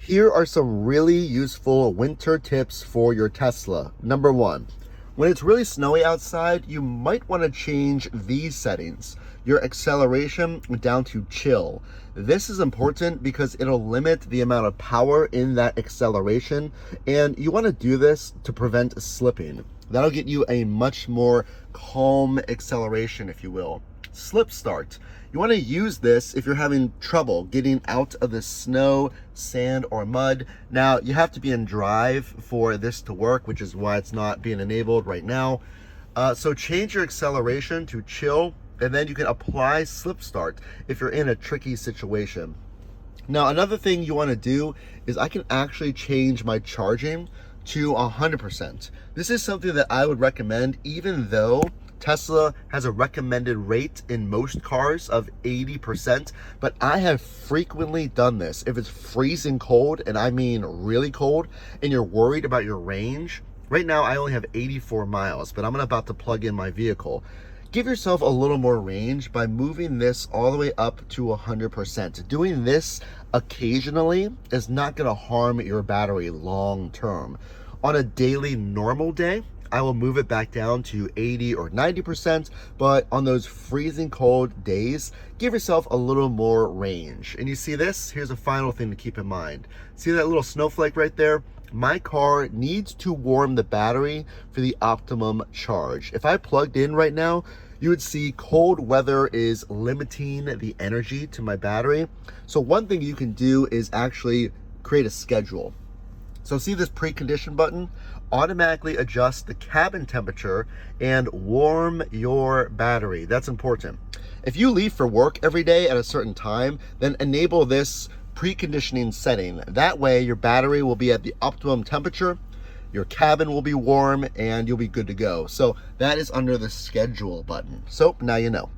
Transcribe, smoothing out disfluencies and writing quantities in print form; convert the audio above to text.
Here are some really useful winter tips for your Tesla. Number one, when it's really snowy outside, you might want to change these settings. Your acceleration down to chill. This is important because it'll limit the amount of power in that acceleration, and you want to do this to prevent slipping. That'll get you a much more calm acceleration, if you will. Slip start. You want to use this if you're having trouble getting out of the snow, sand, or mud. Now, you have to be in drive for this to work, which is why it's not being enabled right now. So change your acceleration to chill, and then you can apply slip start if you're in a tricky situation. Now, another thing you want to do is I can actually change my charging to 100%. This is something that I would recommend, even though Tesla has a recommended rate in most cars of 80%, but I have frequently done this. If it's freezing cold, and I mean really cold, and you're worried about your range, right now I only have 84 miles, but I'm about to plug in my vehicle. Give yourself a little more range by moving this all the way up to 100%. Doing this occasionally is not going to harm your battery long term. On a daily normal day, I will move it back down to 80 or 90%, but on those freezing cold days, give yourself a little more range. And you see this? Here's a final thing to keep in mind. See that little snowflake right there? My car needs to warm the battery for the optimum charge. If I plugged in right now, you would see cold weather is limiting the energy to my battery. So one thing you can do is actually create a schedule. So see this precondition button? Automatically adjust the cabin temperature and warm your battery. That's important. If you leave for work every day at a certain time, then enable this preconditioning setting. That way your battery will be at the optimum temperature, your cabin will be warm, and you'll be good to go. So that is under the schedule button. So now you know.